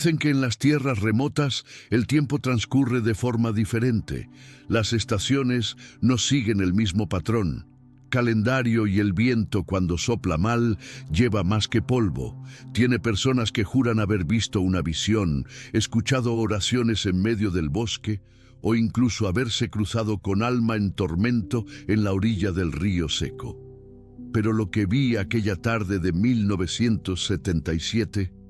Dicen que en las tierras remotas el tiempo transcurre de forma diferente. Las estaciones no siguen el mismo patrón. Calendario y el viento cuando sopla mal lleva más que polvo. Tiene personas que juran haber visto una visión, escuchado oraciones en medio del bosque o incluso haberse cruzado con alma en tormento en la orilla del río seco. Pero lo que vi aquella tarde de 1977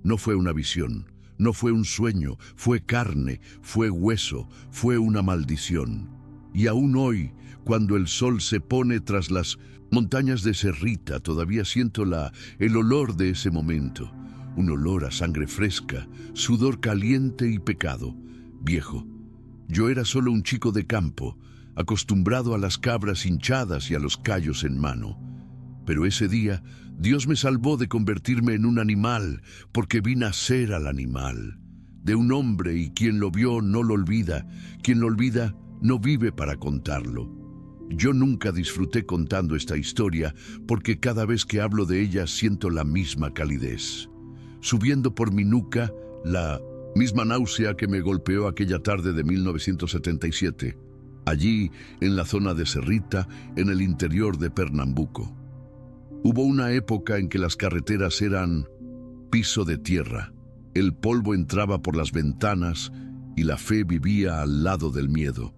no fue una visión, no fue un sueño, fue carne, fue hueso, fue una maldición. Y aún hoy, cuando el sol se pone tras las montañas de Serrita, todavía siento el olor de ese momento. Un olor a sangre fresca, sudor caliente y pecado. Viejo, yo era solo un chico de campo, acostumbrado a las cabras hinchadas y a los callos en mano. Pero ese día, Dios me salvó de convertirme en un animal, porque vi nacer al animal. De un hombre, y quien lo vio no lo olvida. Quien lo olvida no vive para contarlo. Yo nunca disfruté contando esta historia, porque cada vez que hablo de ella siento la misma calidez. Subiendo por mi nuca, la misma náusea que me golpeó aquella tarde de 1977. Allí, en la zona de Serrita, en el interior de Pernambuco. Hubo una época en que las carreteras eran piso de tierra. El polvo entraba por las ventanas y la fe vivía al lado del miedo.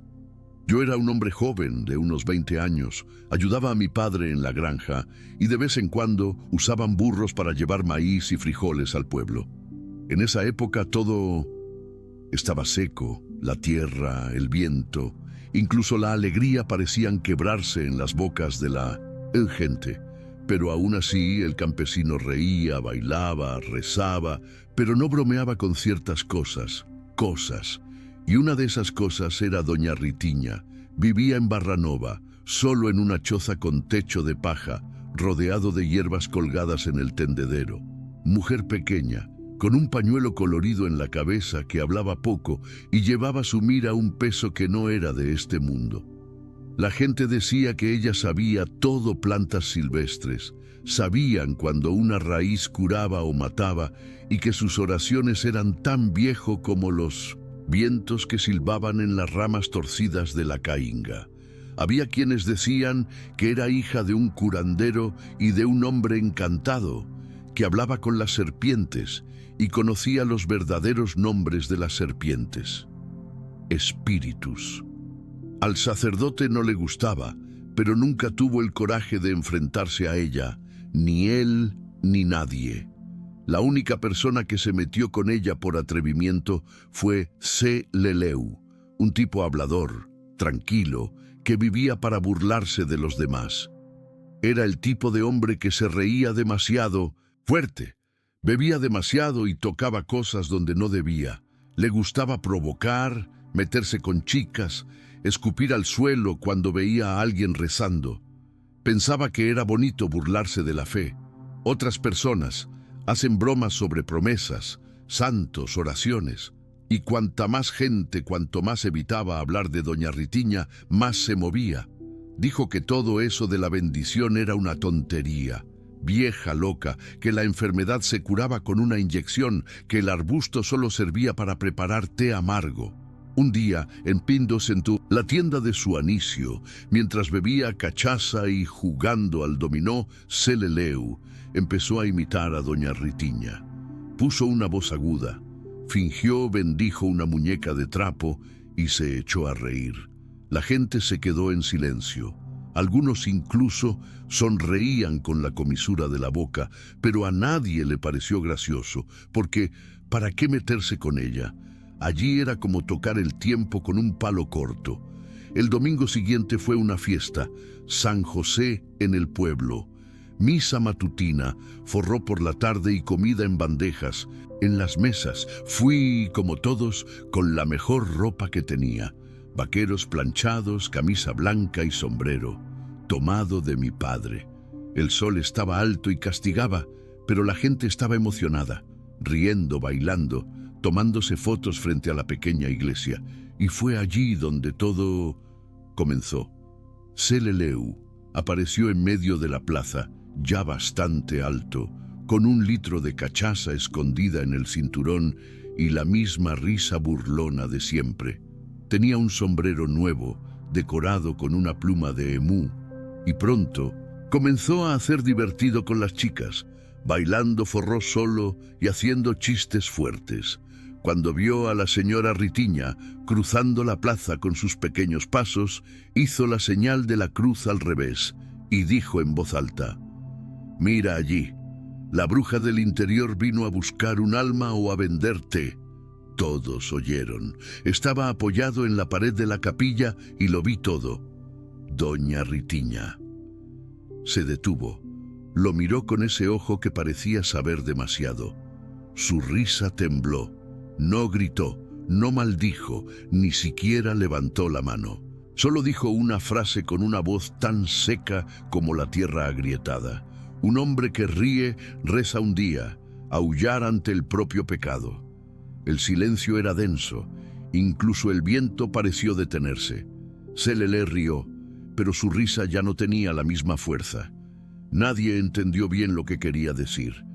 Yo era un hombre joven de unos 20 años, ayudaba a mi padre en la granja y de vez en cuando usaban burros para llevar maíz y frijoles al pueblo. En esa época todo estaba seco, la tierra, el viento, incluso la alegría parecían quebrarse en las bocas de la gente. Pero aún así el campesino reía, bailaba, rezaba, pero no bromeaba con ciertas cosas. Y una de esas cosas era doña Ritiña. Vivía en Barranova, solo en una choza con techo de paja, rodeado de hierbas colgadas en el tendedero. Mujer pequeña, con un pañuelo colorido en la cabeza que hablaba poco y llevaba su mira un peso que no era de este mundo. La gente decía que ella sabía todo plantas silvestres, sabían cuando una raíz curaba o mataba y que sus oraciones eran tan viejo como los vientos que silbaban en las ramas torcidas de la caínga. Había quienes decían que era hija de un curandero y de un hombre encantado, que hablaba con las serpientes y conocía los verdaderos nombres de las serpientes. Espíritus. Al sacerdote no le gustaba, pero nunca tuvo el coraje de enfrentarse a ella, ni él ni nadie. La única persona que se metió con ella por atrevimiento fue C. Leleu, un tipo hablador, tranquilo, que vivía para burlarse de los demás. Era el tipo de hombre que se reía demasiado fuerte, bebía demasiado y tocaba cosas donde no debía. Le gustaba provocar, meterse con chicas, escupir al suelo cuando veía a alguien rezando. Pensaba que era bonito burlarse de la fe. Otras personas hacen bromas sobre promesas, santos, oraciones. Y cuanta más gente, cuanto más evitaba hablar de doña Ritiña, más se movía. Dijo que todo eso de la bendición era una tontería. Vieja loca, que la enfermedad se curaba con una inyección, que el arbusto solo servía para preparar té amargo. Un día, en Pindos, la tienda de su anicio, mientras bebía cachaza y jugando al dominó, C. Leleu empezó a imitar a doña Ritiña. Puso una voz aguda, fingió, bendijo una muñeca de trapo y se echó a reír. La gente se quedó en silencio. Algunos incluso sonreían con la comisura de la boca, pero a nadie le pareció gracioso, porque ¿para qué meterse con ella? Allí era como tocar el tiempo con un palo corto. El domingo siguiente fue una fiesta, San José en el pueblo. Misa matutina, forró por la tarde y comida en bandejas. En las mesas fui, como todos, con la mejor ropa que tenía. Vaqueros planchados, camisa blanca y sombrero, tomado de mi padre. El sol estaba alto y castigaba, pero la gente estaba emocionada, riendo, bailando, tomándose fotos frente a la pequeña iglesia, y fue allí donde todo comenzó. C. Leleu apareció en medio de la plaza, ya bastante alto, con 1 litro de cachaza escondida en el cinturón y la misma risa burlona de siempre. Tenía un sombrero nuevo, decorado con una pluma de emú, y pronto comenzó a hacer divertido con las chicas, bailando forró solo y haciendo chistes fuertes. Cuando vio a la señora Ritiña cruzando la plaza con sus pequeños pasos, hizo la señal de la cruz al revés y dijo en voz alta: «Mira allí, la bruja del interior vino a buscar un alma o a vender té». Todos oyeron. Estaba apoyado en la pared de la capilla y lo vi todo. Doña Ritiña. Se detuvo. Lo miró con ese ojo que parecía saber demasiado. Su risa tembló. No gritó, no maldijo, ni siquiera levantó la mano. Solo dijo una frase con una voz tan seca como la tierra agrietada. Un hombre que ríe reza un día, aullar ante el propio pecado. El silencio era denso, incluso el viento pareció detenerse. Selele rió, pero su risa ya no tenía la misma fuerza. Nadie entendió bien lo que quería decir.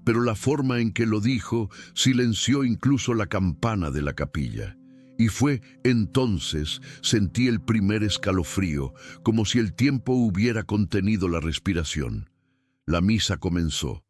Pero la forma en que lo dijo silenció incluso la campana de la capilla. Y fue entonces sentí el primer escalofrío, como si el tiempo hubiera contenido la respiración. La misa comenzó.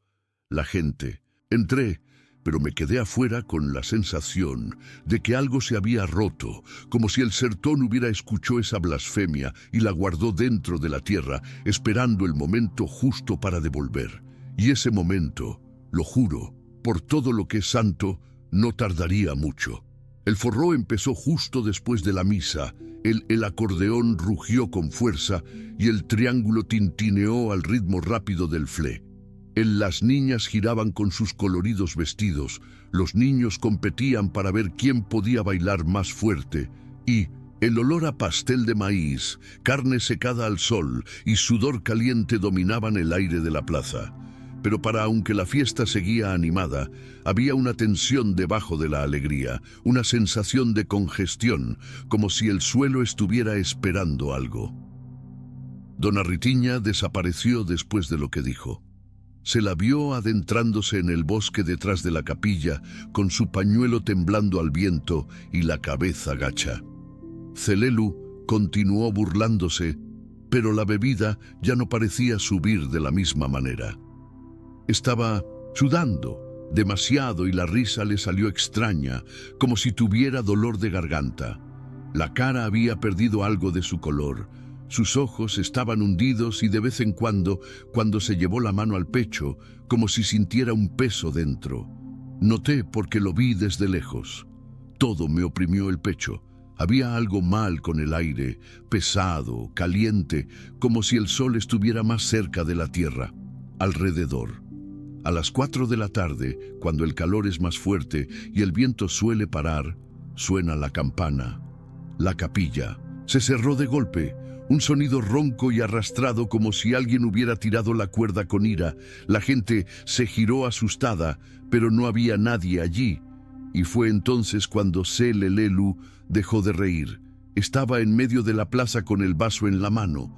La gente. Entré, pero me quedé afuera con la sensación de que algo se había roto, como si el sertón hubiera escuchado esa blasfemia y la guardó dentro de la tierra, esperando el momento justo para devolver. Y ese momento, lo juro, por todo lo que es santo, no tardaría mucho. El forró empezó justo después de la misa, el acordeón rugió con fuerza y el triángulo tintineó al ritmo rápido del flé. Las niñas giraban con sus coloridos vestidos, los niños competían para ver quién podía bailar más fuerte, y el olor a pastel de maíz, carne secada al sol y sudor caliente dominaban el aire de la plaza. Pero aunque la fiesta seguía animada, había una tensión debajo de la alegría, una sensación de congestión, como si el suelo estuviera esperando algo. Dona Ritiña desapareció después de lo que dijo. Se la vio adentrándose en el bosque detrás de la capilla, con su pañuelo temblando al viento y la cabeza gacha. Celelu continuó burlándose, pero la bebida ya no parecía subir de la misma manera. Estaba sudando demasiado y la risa le salió extraña, como si tuviera dolor de garganta. La cara había perdido algo de su color. Sus ojos estaban hundidos y de vez en cuando se llevó la mano al pecho, como si sintiera un peso dentro. Noté porque lo vi desde lejos. Todo me oprimió el pecho. Había algo mal con el aire, pesado, caliente, como si el sol estuviera más cerca de la tierra, alrededor. A las 4 de la tarde, cuando el calor es más fuerte y el viento suele parar, suena la campana. La capilla se cerró de golpe. Un sonido ronco y arrastrado, como si alguien hubiera tirado la cuerda con ira. La gente se giró asustada, pero no había nadie allí. Y fue entonces cuando Selelelu dejó de reír. Estaba en medio de la plaza con el vaso en la mano,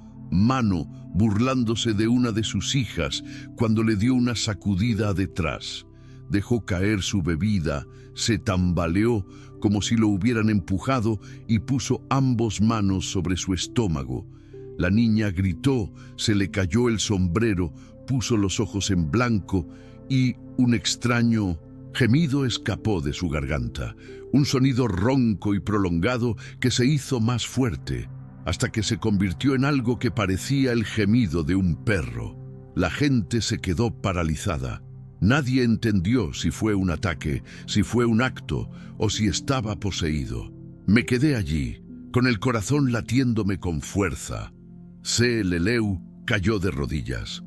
burlándose de una de sus hijas, cuando le dio una sacudida detrás. Dejó caer su bebida, se tambaleó como si lo hubieran empujado y puso ambas manos sobre su estómago. La niña gritó, se le cayó el sombrero, puso los ojos en blanco y un extraño gemido escapó de su garganta, un sonido ronco y prolongado que se hizo más fuerte, hasta que se convirtió en algo que parecía el gemido de un perro. La gente se quedó paralizada. Nadie entendió si fue un ataque, si fue un acto o si estaba poseído. Me quedé allí, con el corazón latiéndome con fuerza. Seleleu cayó de rodillas,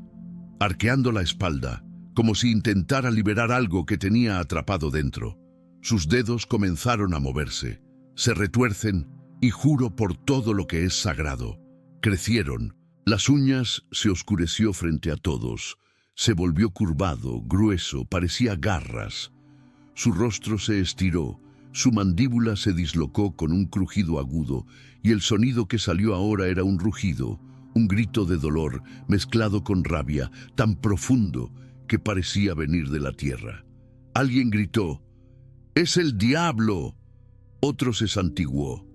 arqueando la espalda, como si intentara liberar algo que tenía atrapado dentro. Sus dedos comenzaron a moverse, se retuercen y juro por todo lo que es sagrado. Crecieron, las uñas se oscureció frente a todos. Se volvió curvado, grueso, parecía garras. Su rostro se estiró, su mandíbula se dislocó con un crujido agudo, y el sonido que salió ahora era un rugido, un grito de dolor mezclado con rabia tan profundo que parecía venir de la tierra. Alguien gritó: ¡es el diablo! Otro se santiguó.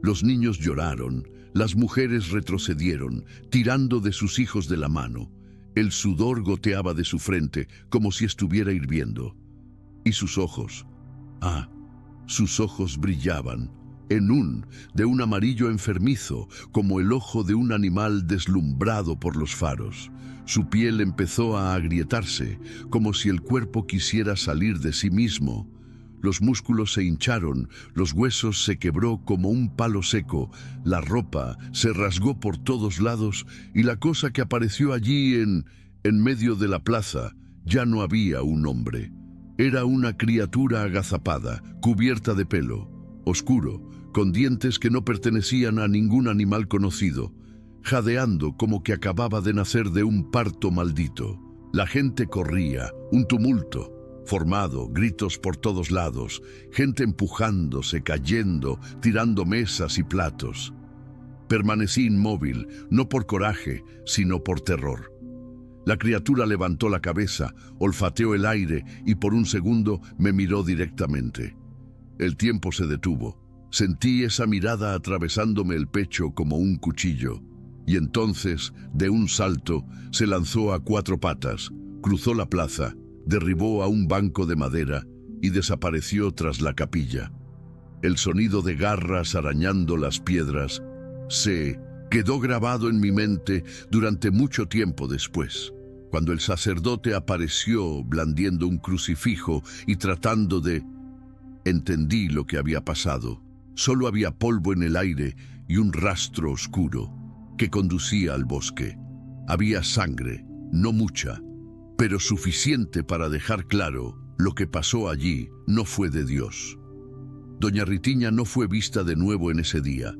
Los niños lloraron, las mujeres retrocedieron, tirando de sus hijos de la mano. El sudor goteaba de su frente como si estuviera hirviendo. Y sus ojos, sus ojos brillaban, de un amarillo enfermizo, como el ojo de un animal deslumbrado por los faros. Su piel empezó a agrietarse, como si el cuerpo quisiera salir de sí mismo. Los músculos se hincharon, los huesos se quebró como un palo seco, la ropa se rasgó por todos lados y la cosa que apareció allí en medio de la plaza ya no había un hombre. Era una criatura agazapada, cubierta de pelo, oscuro, con dientes que no pertenecían a ningún animal conocido, jadeando como que acababa de nacer de un parto maldito. La gente corría, un tumulto formado, gritos por todos lados, gente empujándose, cayendo, tirando mesas y platos. Permanecí inmóvil, no por coraje, sino por terror. La criatura levantó la cabeza, olfateó el aire y por un segundo me miró directamente. El tiempo se detuvo. Sentí esa mirada atravesándome el pecho como un cuchillo. Y entonces, de un salto, se lanzó a 4 patas, cruzó la plaza, derribó a un banco de madera y desapareció tras la capilla. El sonido de garras arañando las piedras se quedó grabado en mi mente durante mucho tiempo después. Cuando el sacerdote apareció blandiendo un crucifijo y tratando de... Entendí lo que había pasado. Solo había polvo en el aire y un rastro oscuro que conducía al bosque. Había sangre, no mucha, pero suficiente para dejar claro: lo que pasó allí no fue de Dios. Doña Ritiña no fue vista de nuevo en ese día.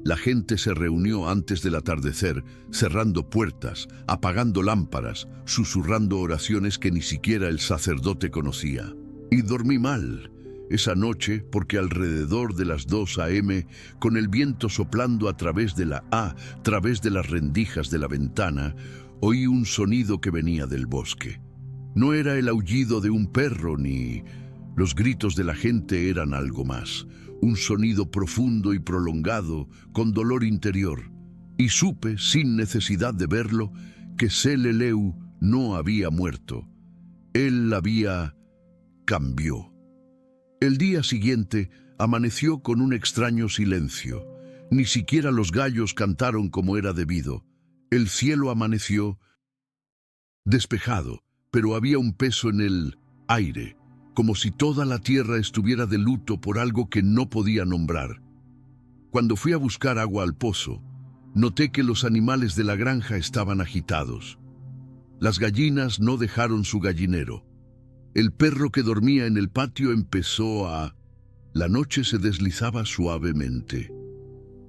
La gente se reunió antes del atardecer, cerrando puertas, apagando lámparas, susurrando oraciones que ni siquiera el sacerdote conocía. Y dormí mal esa noche porque alrededor de las 2 a.m., con el viento soplando a través de las rendijas de la ventana, oí un sonido que venía del bosque. No era el aullido de un perro ni los gritos de la gente, eran algo más. Un sonido profundo y prolongado, con dolor interior. Y supe, sin necesidad de verlo, que Seleleu no había muerto. Él cambió. El día siguiente amaneció con un extraño silencio. Ni siquiera los gallos cantaron como era debido. El cielo amaneció despejado, pero había un peso en el aire, como si toda la tierra estuviera de luto por algo que no podía nombrar. Cuando fui a buscar agua al pozo, noté que los animales de la granja estaban agitados. Las gallinas no dejaron su gallinero. El perro que dormía en el patio empezó a... La noche se deslizaba suavemente.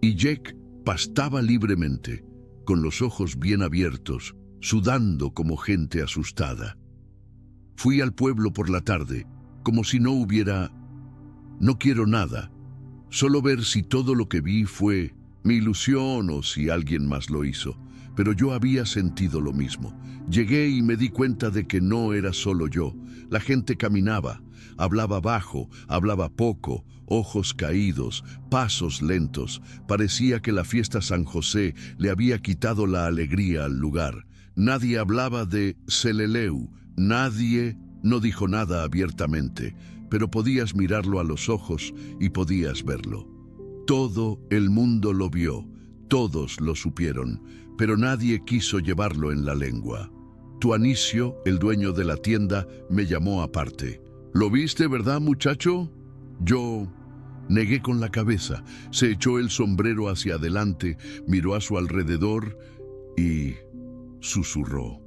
Y Jack pastaba libremente, con los ojos bien abiertos, sudando como gente asustada. Fui al pueblo por la tarde, como si no hubiera... No quiero nada, solo ver si todo lo que vi fue mi ilusión o si alguien más lo hizo. Pero yo había sentido lo mismo. Llegué y me di cuenta de que no era solo yo. La gente caminaba, hablaba bajo, hablaba poco, ojos caídos, pasos lentos. Parecía que la fiesta San José le había quitado la alegría al lugar. Nadie hablaba de Seleleu, nadie no dijo nada abiertamente, pero podías mirarlo a los ojos y podías verlo. Todo el mundo lo vio, todos lo supieron, pero nadie quiso llevarlo en la lengua. Tuanicio, el dueño de la tienda, me llamó aparte. ¿Lo viste, verdad, muchacho? Yo negué con la cabeza. Se echó el sombrero hacia adelante, miró a su alrededor y susurró.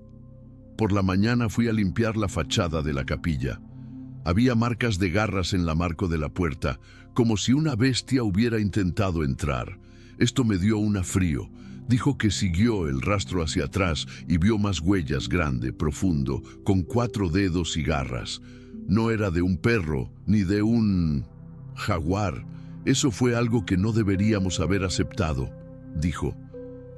Por la mañana fui a limpiar la fachada de la capilla. Había marcas de garras en la marco de la puerta, como si una bestia hubiera intentado entrar. Esto me dio un frío. Dijo que siguió el rastro hacia atrás y vio más huellas, grande, profundo, con 4 dedos y garras. No era de un perro, ni de un jaguar. Eso fue algo que no deberíamos haber aceptado, dijo.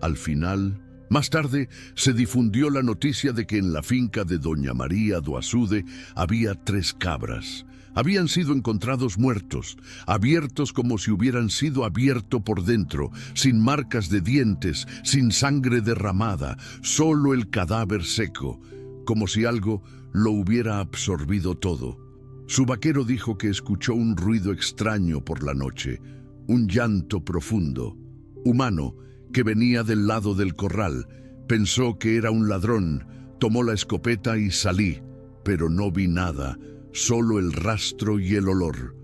Al final, más tarde, se difundió la noticia de que en la finca de doña María do Açude había 3 cabras. Habían sido encontrados muertos, abiertos como si hubieran sido abiertos por dentro, sin marcas de dientes, sin sangre derramada, solo el cadáver seco, como si algo lo hubiera absorbido todo. Su vaquero dijo que escuchó un ruido extraño por la noche, un llanto profundo, humano, que venía del lado del corral. Pensó que era un ladrón, tomó la escopeta y salí, pero no vi nada, solo el rastro y el olor.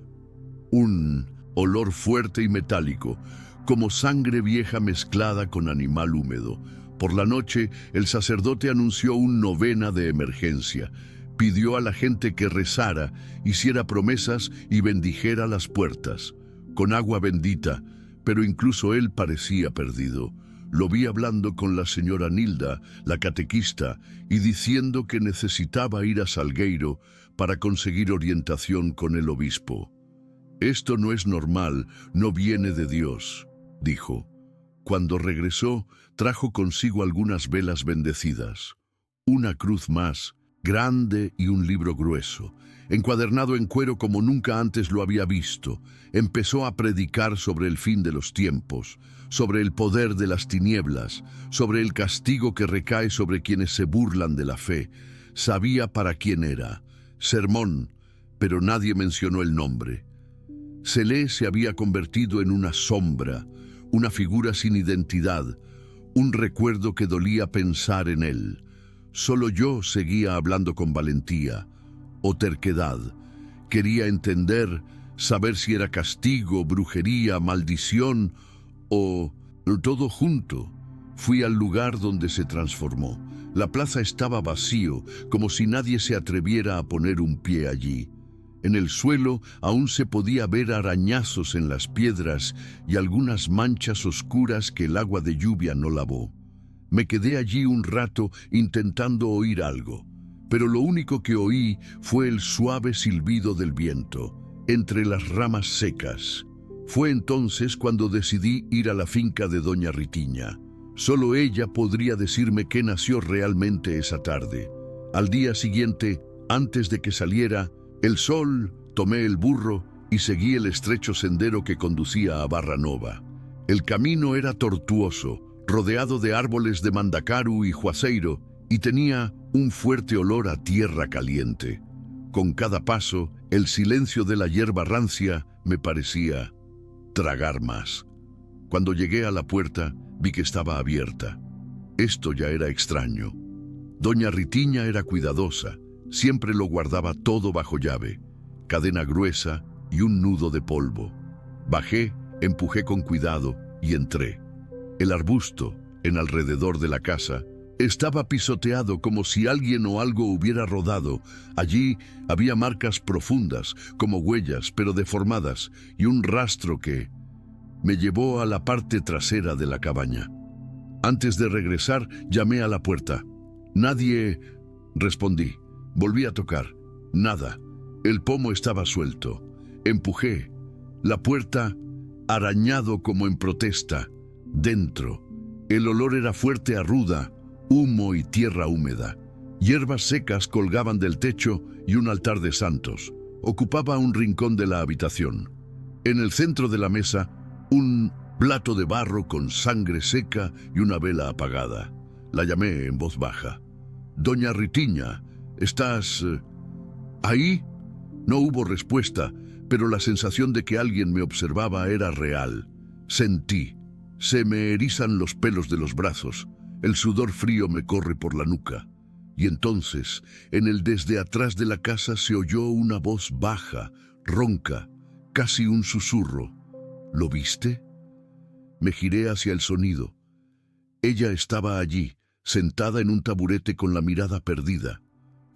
Un olor fuerte y metálico, como sangre vieja mezclada con animal húmedo. Por la noche, el sacerdote anunció una novena de emergencia. Pidió a la gente que rezara, hiciera promesas y bendijera las puertas, con agua bendita, pero incluso él parecía perdido. Lo vi hablando con la señora Nilda, la catequista, y diciendo que necesitaba ir a Salgueiro para conseguir orientación con el obispo. «Esto no es normal, no viene de Dios», dijo. Cuando regresó, trajo consigo algunas velas bendecidas, una cruz más, grande y un libro grueso, encuadernado en cuero como nunca antes lo había visto. Empezó a predicar sobre el fin de los tiempos, sobre el poder de las tinieblas, sobre el castigo que recae sobre quienes se burlan de la fe. Sabía para quién era. Sermón, pero nadie mencionó el nombre. Celé se había convertido en una sombra, una figura sin identidad, un recuerdo que dolía pensar en él. Solo yo seguía hablando con valentía o terquedad. Quería entender, saber si era castigo, brujería, maldición o todo junto. Fui al lugar donde se transformó. La plaza estaba vacío, como si nadie se atreviera a poner un pie allí. En el suelo aún se podía ver arañazos en las piedras y algunas manchas oscuras que el agua de lluvia no lavó. Me quedé allí un rato intentando oír algo, pero lo único que oí fue el suave silbido del viento entre las ramas secas. Fue entonces cuando decidí ir a la finca de doña Ritiña. Solo ella podría decirme qué nació realmente esa tarde. Al día siguiente, antes de que saliera el sol, tomé el burro y seguí el estrecho sendero que conducía a Barra Nova. El camino era tortuoso, rodeado de árboles de mandacaru y juazeiro, y tenía un fuerte olor a tierra caliente. Con cada paso, el silencio de la hierba rancia me parecía tragar más. Cuando llegué a la puerta, vi que estaba abierta. Esto ya era extraño. Doña Ritiña era cuidadosa, siempre lo guardaba todo bajo llave, cadena gruesa y un nudo de polvo. Bajé, empujé con cuidado y entré. El arbusto, en alrededor de la casa, estaba pisoteado como si alguien o algo hubiera rodado. Allí había marcas profundas, como huellas, pero deformadas, y un rastro que me llevó a la parte trasera de la cabaña. Antes de regresar, llamé a la puerta. «Nadie», respondí. Volví a tocar. Nada. El pomo estaba suelto. Empujé. La puerta, arañado como en protesta. Dentro. El olor era fuerte a ruda, humo y tierra húmeda. Hierbas secas colgaban del techo y un altar de santos. Ocupaba un rincón de la habitación. En el centro de la mesa, un plato de barro con sangre seca y una vela apagada. La llamé en voz baja. «Doña Ritiña, ¿estás ahí?» No hubo respuesta, pero la sensación de que alguien me observaba era real. Sentí. Se me erizan los pelos de los brazos. El sudor frío me corre por la nuca. Y entonces, en el desde atrás de la casa se oyó una voz baja, ronca, casi un susurro. «¿Lo viste?» Me giré hacia el sonido. Ella estaba allí, sentada en un taburete con la mirada perdida.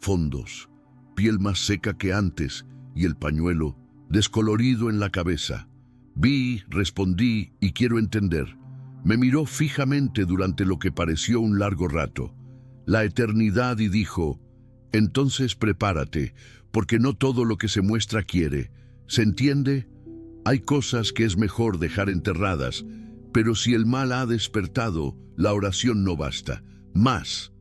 Fondos, piel más seca que antes y el pañuelo descolorido en la cabeza. Vi, respondí y quiero entender. Me miró fijamente durante lo que pareció un largo rato, la eternidad, y dijo: «Entonces prepárate, porque no todo lo que se muestra quiere. ¿Se entiende? Hay cosas que es mejor dejar enterradas, Pero si el mal ha despertado, la oración no basta. Más.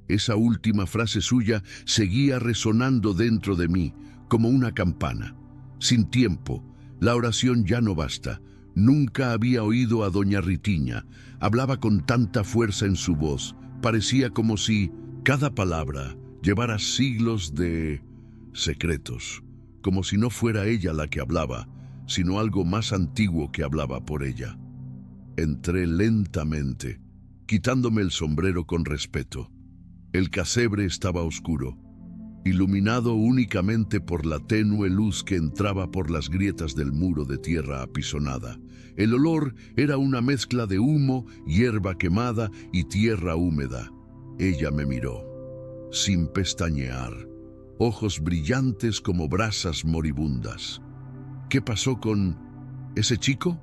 Esa última frase suya seguía resonando dentro de mí como una campana. Sin tiempo, la oración ya no basta. Nunca había oído a doña Ritiña. Hablaba con tanta fuerza en su voz. Parecía como si cada palabra llevara siglos de secretos. Como si no fuera ella la que hablaba, sino algo más antiguo que hablaba por ella. Entré lentamente, quitándome el sombrero con respeto. El casebre estaba oscuro, iluminado únicamente por la tenue luz que entraba por las grietas del muro de tierra apisonada. El olor era una mezcla de humo, hierba quemada y tierra húmeda. Ella me miró, sin pestañear, ojos brillantes como brasas moribundas. ¿Qué pasó con ese chico?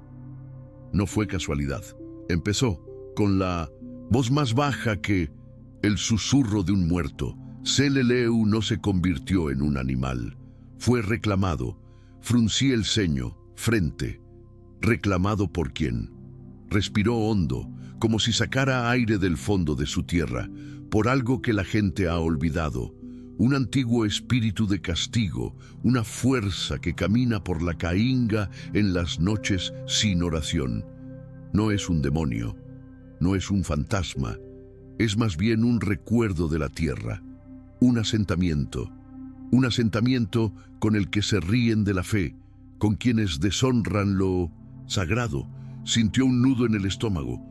No fue casualidad. Empezó con la voz más baja que el susurro de un muerto. Seleleu no se convirtió en un animal. Fue reclamado. Fruncí el ceño, frente. ¿Reclamado por quién? Respiró hondo, como si sacara aire del fondo de su tierra, por algo que la gente ha olvidado. Un antiguo espíritu de castigo, una fuerza que camina por la cainga en las noches sin oración. No es un demonio, no es un fantasma, es más bien un recuerdo de la tierra, un asentamiento con el que se ríen de la fe, con quienes deshonran lo sagrado. Sintió un nudo en el estómago.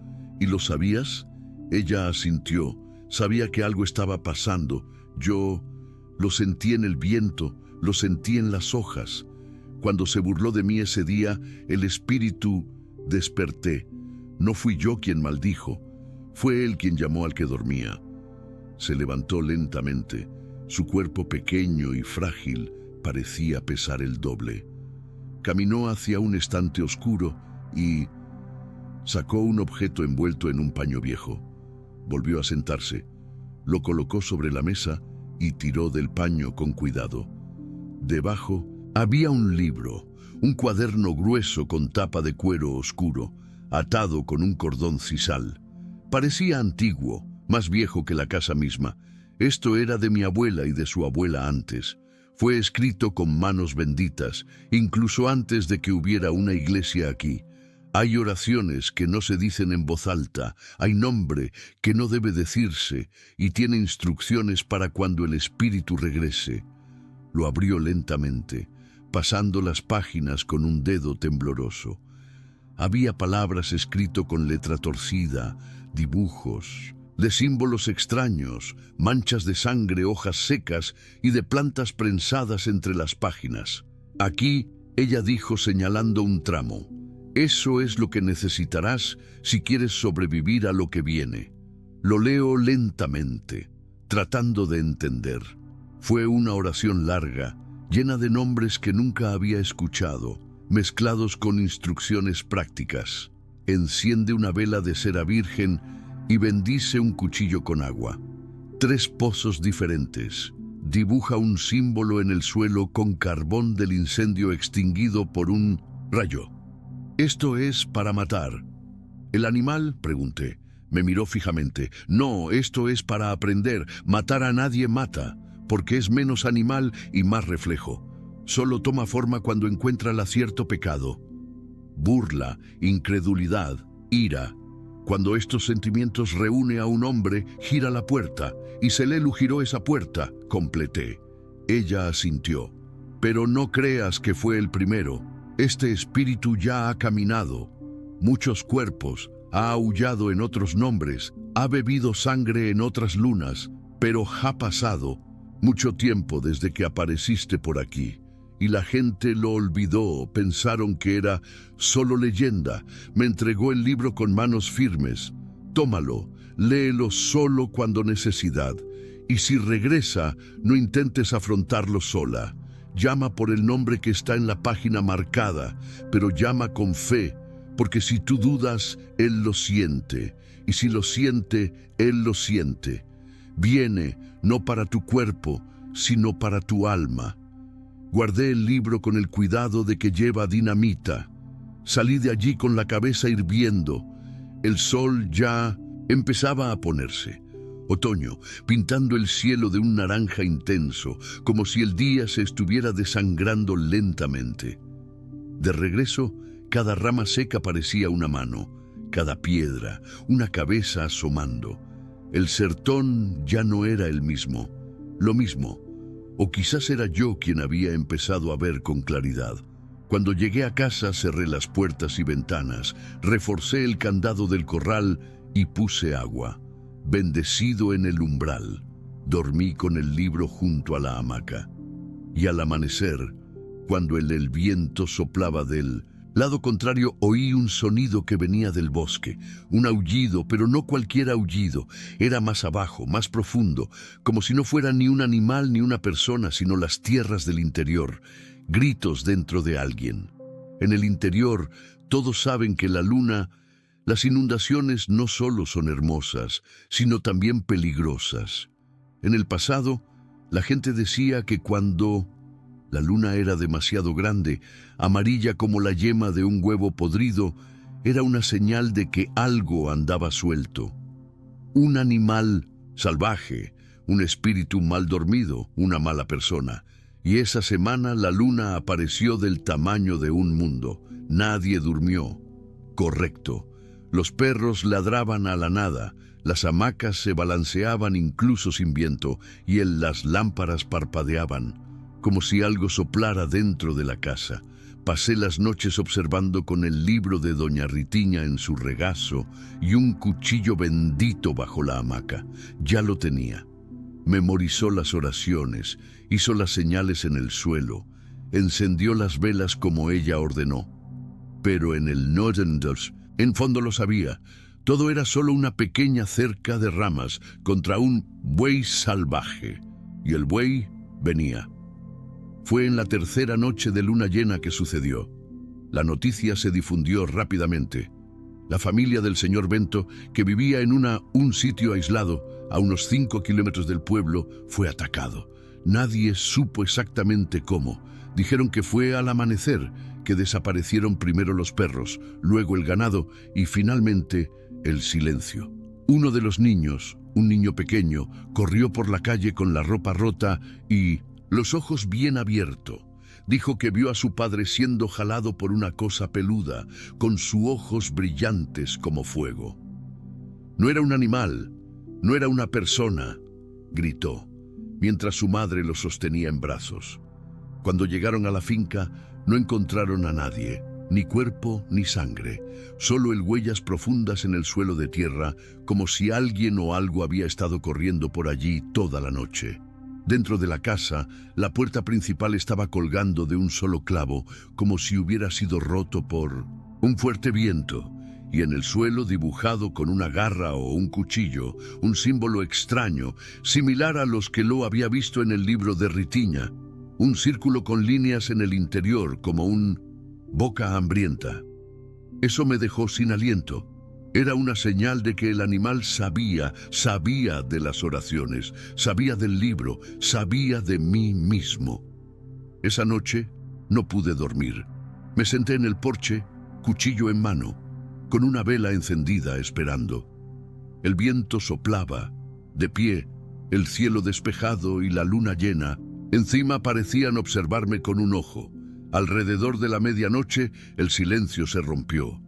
¿Y lo sabías? Ella asintió, sabía que algo estaba pasando. Yo lo sentí en el viento, lo sentí en las hojas. Cuando se burló de mí ese día, el espíritu desperté. No fui yo quien maldijo, fue él quien llamó al que dormía. Se levantó lentamente. Su cuerpo pequeño y frágil parecía pesar el doble. Caminó hacia un estante oscuro y sacó un objeto envuelto en un paño viejo. Volvió a sentarse, lo colocó sobre la mesa y tiró del paño con cuidado. Debajo había un libro, un cuaderno grueso con tapa de cuero oscuro, atado con un cordón sisal. Parecía antiguo, más viejo que la casa misma. Esto era de mi abuela y de su abuela antes. Fue escrito con manos benditas, incluso antes de que hubiera una iglesia aquí. Hay oraciones que no se dicen en voz alta, hay nombre que no debe decirse y tiene instrucciones para cuando el espíritu regrese. Lo abrió lentamente, pasando las páginas con un dedo tembloroso. Había palabras escritas con letra torcida, dibujos, de símbolos extraños, manchas de sangre, hojas secas y de plantas prensadas entre las páginas. Aquí, ella dijo señalando un tramo, eso es lo que necesitarás si quieres sobrevivir a lo que viene. Lo leo lentamente, tratando de entender. Fue una oración larga, llena de nombres que nunca había escuchado, mezclados con instrucciones prácticas. Enciende una vela de cera virgen y bendice un cuchillo con agua. 3 pozos diferentes. Dibuja un símbolo en el suelo con carbón del incendio extinguido por un rayo. Esto es para matar. ¿El animal? Pregunté. Me miró fijamente. No, esto es para aprender. Matar a nadie mata, porque es menos animal y más reflejo. Solo toma forma cuando encuentra el acierto pecado. Burla, incredulidad, ira. Cuando estos sentimientos reúne a un hombre, gira la puerta, y Selelu giró esa puerta, completé. Ella asintió. Pero no creas que fue el primero. Este espíritu ya ha caminado muchos cuerpos, ha aullado en otros nombres, ha bebido sangre en otras lunas, pero ha pasado mucho tiempo desde que apareciste por aquí. Y la gente lo olvidó, pensaron que era solo leyenda. Me entregó el libro con manos firmes. Tómalo, léelo solo cuando necesidad. Y si regresa, no intentes afrontarlo sola. Llama por el nombre que está en la página marcada, pero llama con fe, porque si tú dudas, Él lo siente. Y si lo siente, Él lo siente. Viene, no para tu cuerpo, sino para tu alma. Guardé el libro con el cuidado de que lleva dinamita. Salí de allí con la cabeza hirviendo. El sol ya empezaba a ponerse. Otoño, pintando el cielo de un naranja intenso, como si el día se estuviera desangrando lentamente. De regreso, cada rama seca parecía una mano, cada piedra, una cabeza asomando. El sertón ya no era el mismo, lo mismo, o quizás era yo quien había empezado a ver con claridad. Cuando llegué a casa cerré las puertas y ventanas, reforcé el candado del corral y puse agua. Bendecido en el umbral, dormí con el libro junto a la hamaca. Y al amanecer, cuando el viento soplaba del lado contrario, oí un sonido que venía del bosque, un aullido, pero no cualquier aullido, era más abajo, más profundo, como si no fuera ni un animal ni una persona, sino las tierras del interior, gritos dentro de alguien. En el interior, todos saben que la luna, las inundaciones no solo son hermosas, sino también peligrosas. En el pasado, la gente decía que cuando la luna era demasiado grande, amarilla como la yema de un huevo podrido, era una señal de que algo andaba suelto. Un animal salvaje, un espíritu mal dormido, una mala persona. Y esa semana la luna apareció del tamaño de un mundo. Nadie durmió. Correcto. Los perros ladraban a la nada, las hamacas se balanceaban incluso sin viento, y las lámparas parpadeaban, como si algo soplara dentro de la casa. Pasé las noches observando con el libro de doña Ritiña en su regazo y un cuchillo bendito bajo la hamaca. Ya lo tenía. Memorizó las oraciones, hizo las señales en el suelo, encendió las velas como ella ordenó. Pero en el Nordendos, en fondo lo sabía, todo era solo una pequeña cerca de ramas contra un buey salvaje. Y el buey venía. Fue en la tercera noche de luna llena que sucedió. La noticia se difundió rápidamente. La familia del señor Bento, que vivía en un sitio aislado, a unos 5 kilómetros del pueblo, fue atacado. Nadie supo exactamente cómo. Dijeron que fue al amanecer, que desaparecieron primero los perros, luego el ganado y finalmente el silencio. Uno de los niños, un niño pequeño, corrió por la calle con la ropa rota y los ojos bien abiertos. Dijo que vio a su padre siendo jalado por una cosa peluda, con sus ojos brillantes como fuego. No era un animal, no era una persona, gritó, mientras su madre lo sostenía en brazos. Cuando llegaron a la finca, no encontraron a nadie, ni cuerpo ni sangre, solo huellas profundas en el suelo de tierra, como si alguien o algo había estado corriendo por allí toda la noche. Dentro de la casa, la puerta principal estaba colgando de un solo clavo, como si hubiera sido roto por un fuerte viento, y en el suelo, dibujado con una garra o un cuchillo, un símbolo extraño, similar a los que lo había visto en el libro de Ritiña, un círculo con líneas en el interior, como un boca hambrienta. Eso me dejó sin aliento. Era una señal de que el animal sabía de las oraciones, sabía del libro, sabía de mí mismo. Esa noche no pude dormir. Me senté en el porche, cuchillo en mano, con una vela encendida esperando. El viento soplaba, de pie, el cielo despejado y la luna llena, encima parecían observarme con un ojo. Alrededor de la medianoche el silencio se rompió.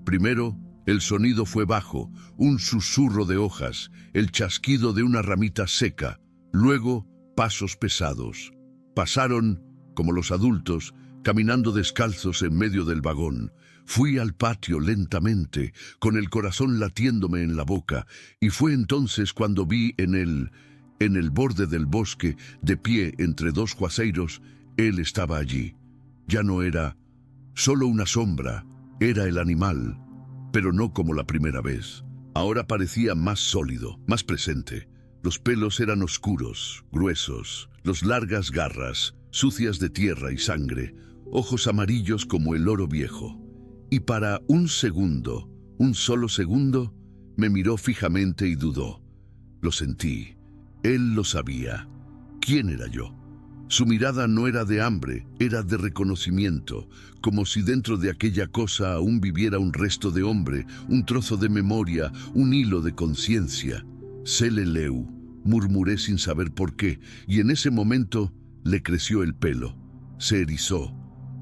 Primero, el sonido fue bajo, un susurro de hojas, el chasquido de una ramita seca. Luego, pasos pesados. Pasaron, como los adultos, caminando descalzos en medio del vagón. Fui al patio lentamente, con el corazón latiéndome en la boca, y fue entonces cuando vi en el borde del bosque, de pie entre dos juazeiros, él estaba allí. Ya no era solo una sombra, era el animal. Pero no como la primera vez. Ahora parecía más sólido, más presente. Los pelos eran oscuros, gruesos, las largas garras, sucias de tierra y sangre, ojos amarillos como el oro viejo. Y para un segundo, un solo segundo, me miró fijamente y dudó. Lo sentí. Él lo sabía. ¿Quién era yo? Su mirada no era de hambre, era de reconocimiento, como si dentro de aquella cosa aún viviera un resto de hombre, un trozo de memoria, un hilo de conciencia. Seleleu, murmuré sin saber por qué, y en ese momento le creció el pelo. Se erizó.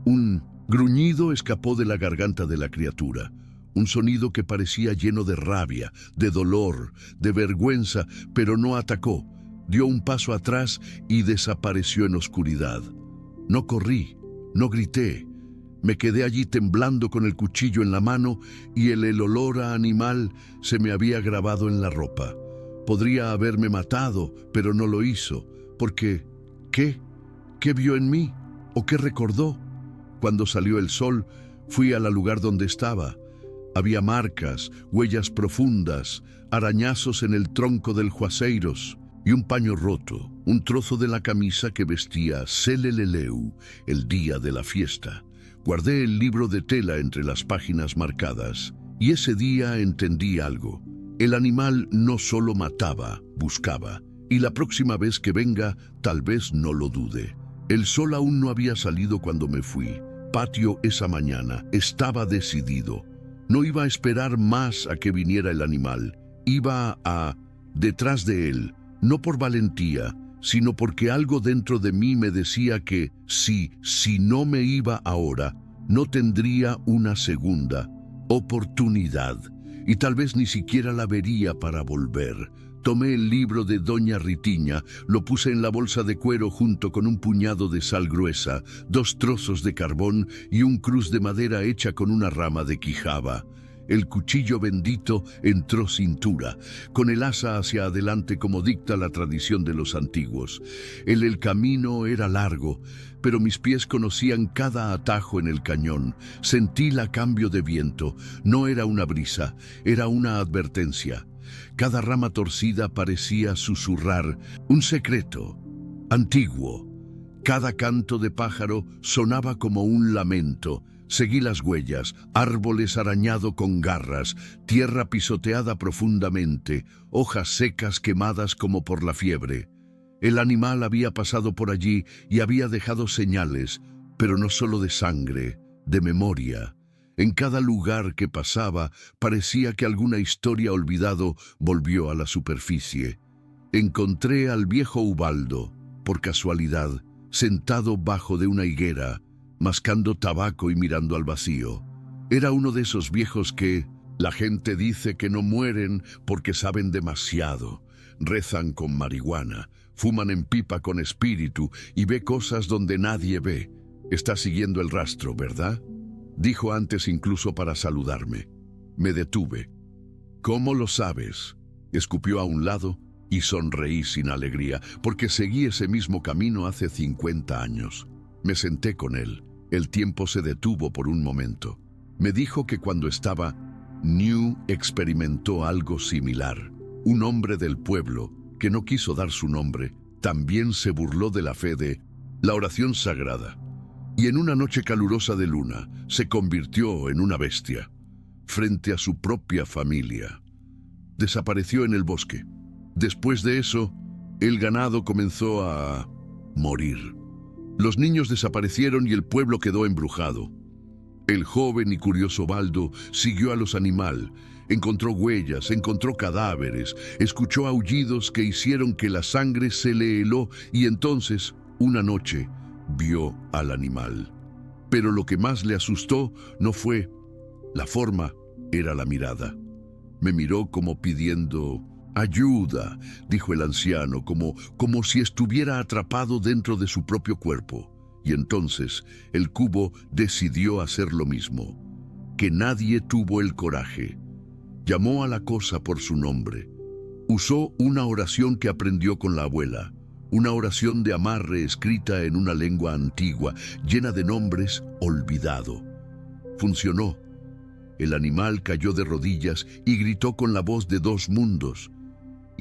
Un gruñido escapó de la garganta de la criatura. Un sonido que parecía lleno de rabia, de dolor, de vergüenza, pero no atacó. Dio un paso atrás y desapareció en oscuridad. No corrí, no grité. Me quedé allí temblando con el cuchillo en la mano y el olor a animal se me había grabado en la ropa. Podría haberme matado, pero no lo hizo, porque ¿qué? ¿Qué vio en mí? ¿O qué recordó? Cuando salió el sol, fui al lugar donde estaba. Había marcas, huellas profundas, arañazos en el tronco del Juazeiros y un paño roto, un trozo de la camisa que vestía Seleleu el día de la fiesta. Guardé el libro de tela entre las páginas marcadas y ese día entendí algo. El animal no solo mataba, buscaba, y la próxima vez que venga, tal vez no lo dude. El sol aún no había salido cuando me fui. Patio esa mañana, estaba decidido. No iba a esperar más a que viniera el animal. Iba detrás de él, no por valentía, sino porque algo dentro de mí me decía que si no me iba ahora, no tendría una segunda oportunidad, y tal vez ni siquiera la vería para volver. Tomé el libro de Doña Ritiña, lo puse en la bolsa de cuero junto con un puñado de sal gruesa, 2 trozos de carbón y un cruz de madera hecha con una rama de quijaba. El cuchillo bendito entró cintura, con el asa hacia adelante como dicta la tradición de los antiguos. El camino era largo, pero mis pies conocían cada atajo en el cañón. Sentí la cambio de viento. No era una brisa, era una advertencia. Cada rama torcida parecía susurrar un secreto antiguo. Cada canto de pájaro sonaba como un lamento. Seguí las huellas, árboles arañado con garras, tierra pisoteada profundamente, hojas secas quemadas como por la fiebre. El animal había pasado por allí y había dejado señales, pero no solo de sangre, de memoria. En cada lugar que pasaba parecía que alguna historia olvidado volvió a la superficie. Encontré al viejo Ubaldo, por casualidad, sentado bajo de una higuera, mascando tabaco y mirando al vacío. Era uno de esos viejos que la gente dice que no mueren porque saben demasiado. Rezan con marihuana, fuman en pipa con espíritu y ve cosas donde nadie ve. Está siguiendo el rastro, ¿verdad? Dijo antes incluso para saludarme. Me detuve. ¿Cómo lo sabes? Escupió a un lado y sonreí sin alegría, porque seguí ese mismo camino hace 50 años. Me senté con él. El tiempo se detuvo por un momento. Me dijo que cuando estaba New experimentó algo similar. Un hombre del pueblo, que no quiso dar su nombre, también se burló de la fe de la oración sagrada. Y en una noche calurosa de luna, se convirtió en una bestia, frente a su propia familia. Desapareció en el bosque. Después de eso, el ganado comenzó a morir. Los niños desaparecieron y el pueblo quedó embrujado. El joven y curioso Baldo siguió a los animales, encontró huellas, encontró cadáveres, escuchó aullidos que hicieron que la sangre se le heló y entonces, una noche, vio al animal. Pero lo que más le asustó no fue la forma, era la mirada. Me miró como pidiendo ayuda, dijo el anciano, como si estuviera atrapado dentro de su propio cuerpo. Y entonces el cubo decidió hacer lo mismo. Que nadie tuvo el coraje. Llamó a la cosa por su nombre. Usó una oración que aprendió con la abuela. Una oración de amarre escrita en una lengua antigua, llena de nombres olvidado. Funcionó. El animal cayó de rodillas y gritó con la voz de 2 mundos.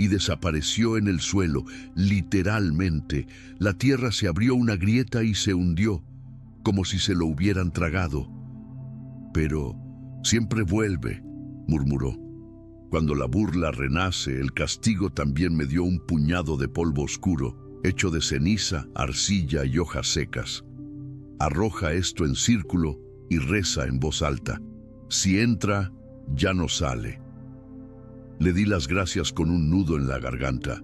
Y desapareció en el suelo, literalmente. La tierra se abrió una grieta y se hundió, como si se lo hubieran tragado. Pero siempre vuelve, murmuró. Cuando la burla renace, el castigo también me dio un puñado de polvo oscuro. hecho de ceniza, arcilla y hojas secas. Arroja esto en círculo y reza en voz alta. Si entra, ya no sale. Le di las gracias con un nudo en la garganta.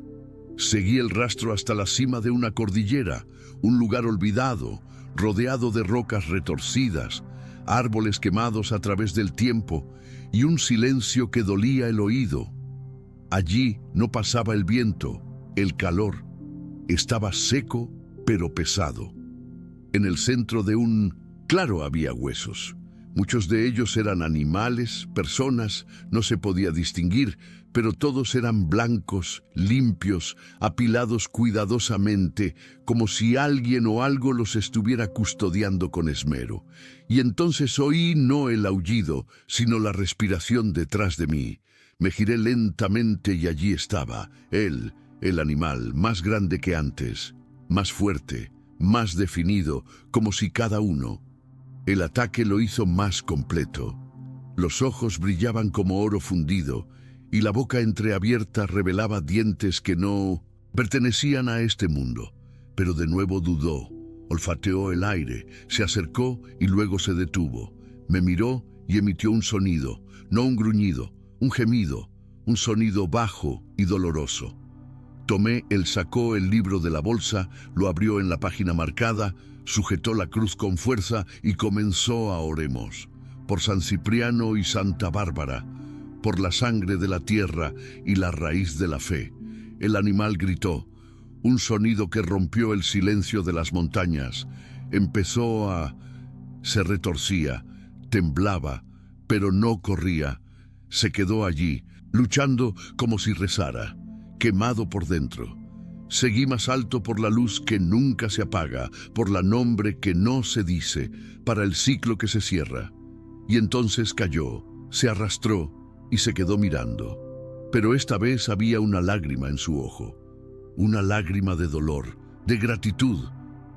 Seguí el rastro hasta la cima de una cordillera, un lugar olvidado, rodeado de rocas retorcidas, árboles quemados a través del tiempo y un silencio que dolía el oído. Allí no pasaba el viento, el calor. Estaba seco, pero pesado. En el centro de un claro había huesos. Muchos de ellos eran animales, personas, no se podía distinguir, pero todos eran blancos, limpios, apilados cuidadosamente, como si alguien o algo los estuviera custodiando con esmero. Y entonces oí no el aullido, sino la respiración detrás de mí. Me giré lentamente y allí estaba, él, el animal, más grande que antes, más fuerte, más definido, como si cada uno. El ataque lo hizo más completo. Los ojos brillaban como oro fundido y la boca entreabierta revelaba dientes que no pertenecían a este mundo. Pero de nuevo dudó, olfateó el aire, se acercó y luego se detuvo. Me miró y emitió un sonido, no un gruñido, un gemido, un sonido bajo y doloroso. Él sacó el libro de la bolsa, lo abrió en la página marcada, sujetó la cruz con fuerza y comenzó a oremos. Por San Cipriano y Santa Bárbara, por la sangre de la tierra y la raíz de la fe. El animal gritó, un sonido que rompió el silencio de las montañas. Se retorcía, temblaba, pero no corría. Se quedó allí, luchando como si rezara, quemado por dentro. Seguí más alto por la luz que nunca se apaga, por la nombre que no se dice, para el ciclo que se cierra. Y entonces cayó, se arrastró y se quedó mirando. Pero esta vez había una lágrima en su ojo, una lágrima de dolor, de gratitud.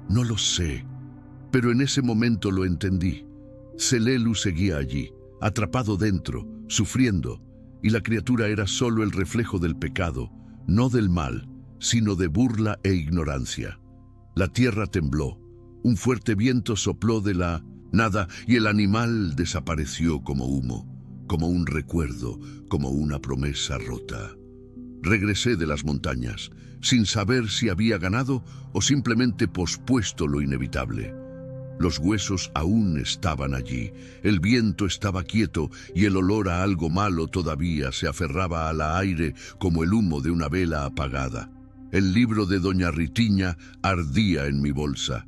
No lo sé, pero en ese momento lo entendí. Celelu seguía allí, atrapado dentro, sufriendo, y la criatura era solo el reflejo del pecado, no del mal, sino de burla e ignorancia. La tierra tembló, un fuerte viento sopló de la nada y el animal desapareció como humo, como un recuerdo, como una promesa rota. Regresé de las montañas, sin saber si había ganado o simplemente pospuesto lo inevitable. Los huesos aún estaban allí, el viento estaba quieto y el olor a algo malo todavía se aferraba al aire como el humo de una vela apagada. El libro de Doña Ritiña ardía en mi bolsa,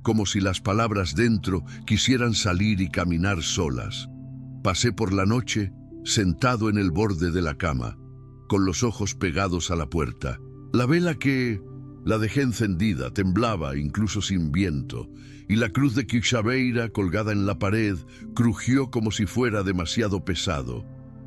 como si las palabras dentro quisieran salir y caminar solas. Pasé por la noche, sentado en el borde de la cama, con los ojos pegados a la puerta. La vela la dejé encendida, temblaba incluso sin viento, y la cruz de Quixabeira colgada en la pared crujió como si fuera demasiado pesado.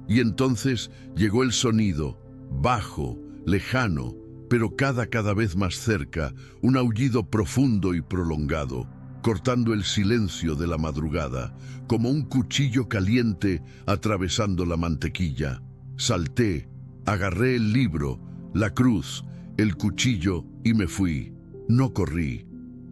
Y entonces llegó el sonido, bajo, lejano, pero cada vez más cerca, un aullido profundo y prolongado, cortando el silencio de la madrugada, como un cuchillo caliente atravesando la mantequilla. Salté, agarré el libro, la cruz, el cuchillo y me fui. No corrí.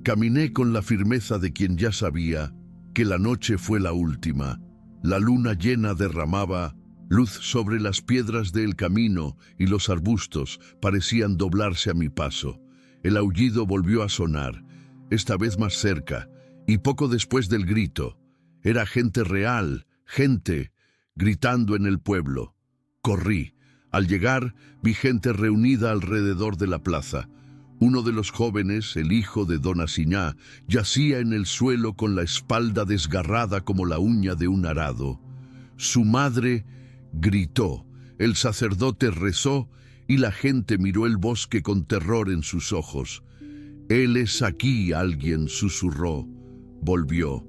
Caminé con la firmeza de quien ya sabía que la noche fue la última. La luna llena derramaba luz sobre las piedras del camino y los arbustos parecían doblarse a mi paso. El aullido volvió a sonar, esta vez más cerca, y poco después del grito. Era gente real, gente gritando en el pueblo. Corrí. Al llegar, vi gente reunida alrededor de la plaza. Uno de los jóvenes, el hijo de Don Asiñá, yacía en el suelo con la espalda desgarrada como la uña de un arado. Su madre gritó, el sacerdote rezó y la gente miró el bosque con terror en sus ojos. «Él es aquí», alguien susurró. Volvió.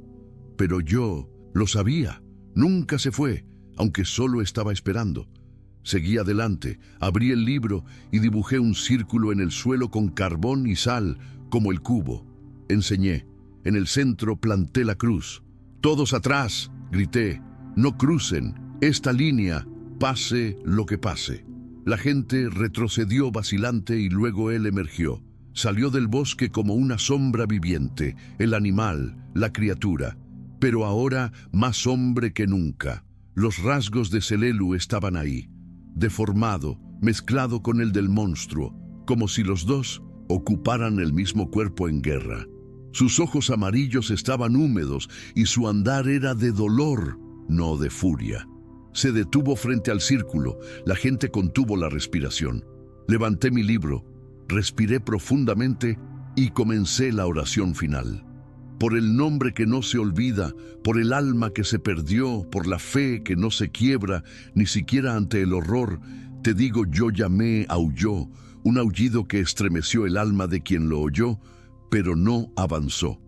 Pero yo lo sabía. Nunca se fue, aunque solo estaba esperando. Seguí adelante, abrí el libro y dibujé un círculo en el suelo con carbón y sal, como el cubo. Enseñé. En el centro planté la cruz. «Todos atrás», grité. «No crucen esta línea, pase lo que pase». La gente retrocedió vacilante y luego él emergió. Salió del bosque como una sombra viviente, el animal, la criatura, pero ahora más hombre que nunca. Los rasgos de Selelu estaban ahí, deformado, mezclado con el del monstruo, como si los dos ocuparan el mismo cuerpo en guerra. Sus ojos amarillos estaban húmedos y su andar era de dolor, no de furia. Se detuvo frente al círculo, la gente contuvo la respiración. Levanté mi libro, respiré profundamente y comencé la oración final. Por el nombre que no se olvida, por el alma que se perdió, por la fe que no se quiebra, ni siquiera ante el horror, te digo, yo llamé, aulló, un aullido que estremeció el alma de quien lo oyó, pero no avanzó.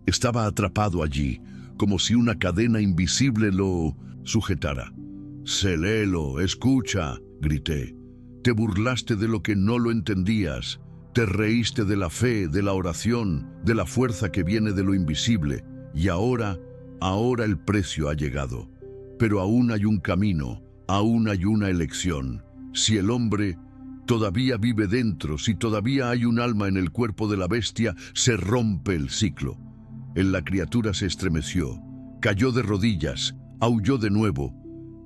Estaba atrapado allí, como si una cadena invisible lo sujetara. «Selelo, escucha», grité. «Te burlaste de lo que no lo entendías. Te reíste de la fe, de la oración, de la fuerza que viene de lo invisible. Y ahora el precio ha llegado. Pero aún hay un camino, aún hay una elección. Si el hombre todavía vive dentro, si todavía hay un alma en el cuerpo de la bestia, se rompe el ciclo». La criatura se estremeció, cayó de rodillas, aulló de nuevo,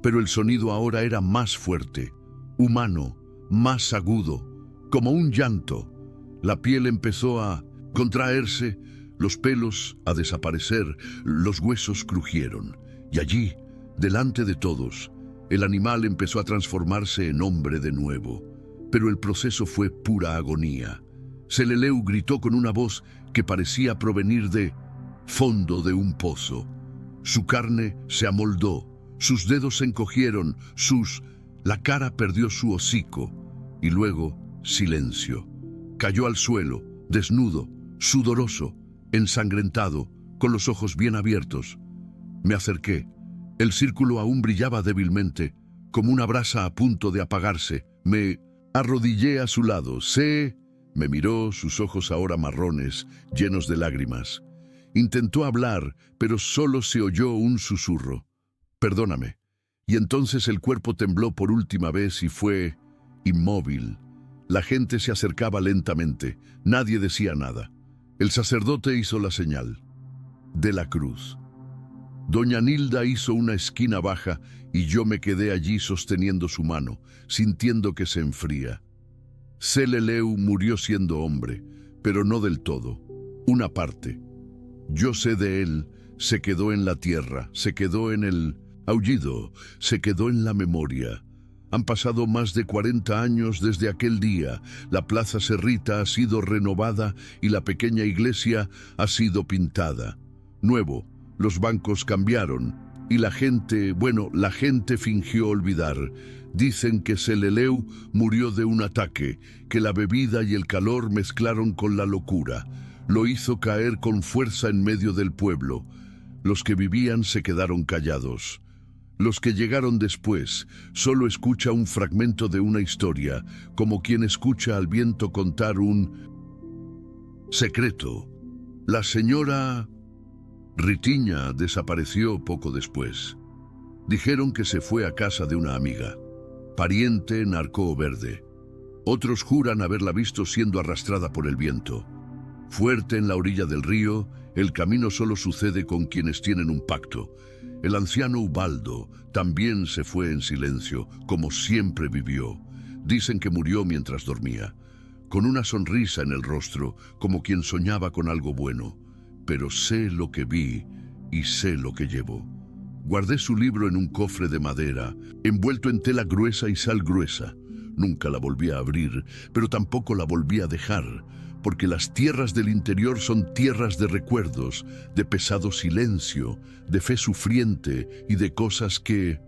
pero el sonido ahora era más fuerte, humano, más agudo, como un llanto. La piel empezó a contraerse, los pelos a desaparecer, los huesos crujieron. Y allí, delante de todos, el animal empezó a transformarse en hombre de nuevo. Pero el proceso fue pura agonía. Seleleu gritó con una voz que parecía provenir de fondo de un pozo. Su carne se amoldó, sus dedos se encogieron, la cara perdió su hocico, y luego silencio. Cayó al suelo, desnudo, sudoroso, ensangrentado, con los ojos bien abiertos. Me acerqué. El círculo aún brillaba débilmente, como una brasa a punto de apagarse. Me arrodillé a su lado. Me miró, sus ojos ahora marrones, llenos de lágrimas. Intentó hablar, pero solo se oyó un susurro. «Perdóname». Y entonces el cuerpo tembló por última vez y fue inmóvil. La gente se acercaba lentamente. Nadie decía nada. El sacerdote hizo la señal de la cruz. Doña Nilda hizo una esquina baja y yo me quedé allí sosteniendo su mano, sintiendo que se enfría. Seleleu murió siendo hombre, pero no del todo. Una parte. Yo sé de él, se quedó en la tierra, se quedó en el aullido, se quedó en la memoria. Han pasado más de 40 años desde aquel día. La plaza Serrita ha sido renovada y la pequeña iglesia ha sido pintada. Nuevo, los bancos cambiaron y la gente fingió olvidar. Dicen que Seleleu murió de un ataque, que la bebida y el calor mezclaron con la locura. Lo hizo caer con fuerza en medio del pueblo. Los que vivían se quedaron callados. Los que llegaron después solo escucha un fragmento de una historia, como quien escucha al viento contar un secreto. La señora Ritiña desapareció poco después. Dijeron que se fue a casa de una amiga, pariente en Arco Verde. Otros juran haberla visto siendo arrastrada por el viento. Fuerte en la orilla del río, el camino solo sucede con quienes tienen un pacto. El anciano Ubaldo también se fue en silencio, como siempre vivió. Dicen que murió mientras dormía, con una sonrisa en el rostro, como quien soñaba con algo bueno. Pero sé lo que vi y sé lo que llevo. Guardé su libro en un cofre de madera, envuelto en tela gruesa y sal gruesa. Nunca la volví a abrir, pero tampoco la volví a dejar, porque las tierras del interior son tierras de recuerdos, de pesado silencio, de fe sufriente y de cosas que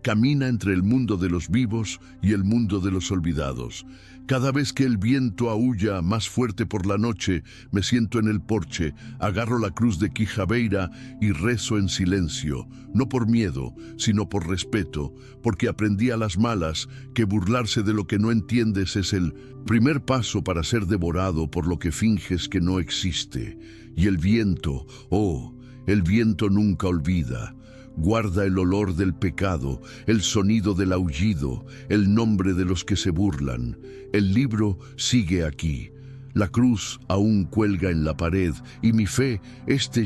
camina entre el mundo de los vivos y el mundo de los olvidados. Cada vez que el viento aúlla más fuerte por la noche, me siento en el porche, agarro la cruz de Quijabeira y rezo en silencio, no por miedo, sino por respeto, porque aprendí a las malas que burlarse de lo que no entiendes es el primer paso para ser devorado por lo que finges que no existe. Y el viento, el viento nunca olvida. Guarda el olor del pecado, el sonido del aullido, el nombre de los que se burlan. El libro sigue aquí. La cruz aún cuelga en la pared y mi fe,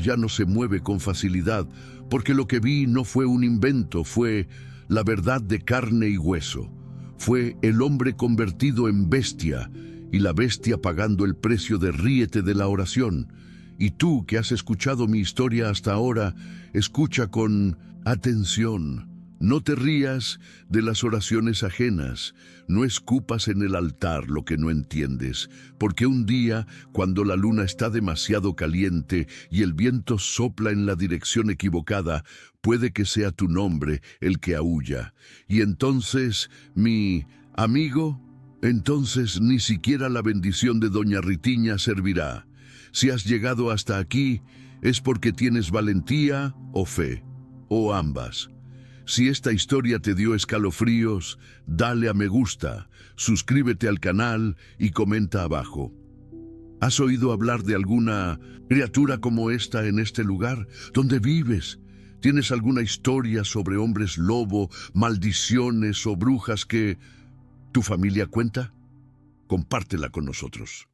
ya no se mueve con facilidad, porque lo que vi no fue un invento, fue la verdad de carne y hueso. Fue el hombre convertido en bestia y la bestia pagando el precio de ríete de la oración. Y tú que has escuchado mi historia hasta ahora, escucha con atención. No te rías de las oraciones ajenas, no escupas en el altar lo que no entiendes, porque un día, cuando la luna está demasiado caliente y el viento sopla en la dirección equivocada, puede que sea tu nombre el que aúlla. Y entonces, mi amigo, entonces ni siquiera la bendición de Doña Ritiña servirá. Si has llegado hasta aquí, es porque tienes valentía o fe, o ambas. Si esta historia te dio escalofríos, dale a me gusta, suscríbete al canal y comenta abajo. ¿Has oído hablar de alguna criatura como esta en este lugar? ¿Dónde vives? ¿Tienes alguna historia sobre hombres lobo, maldiciones o brujas que tu familia cuenta? Compártela con nosotros.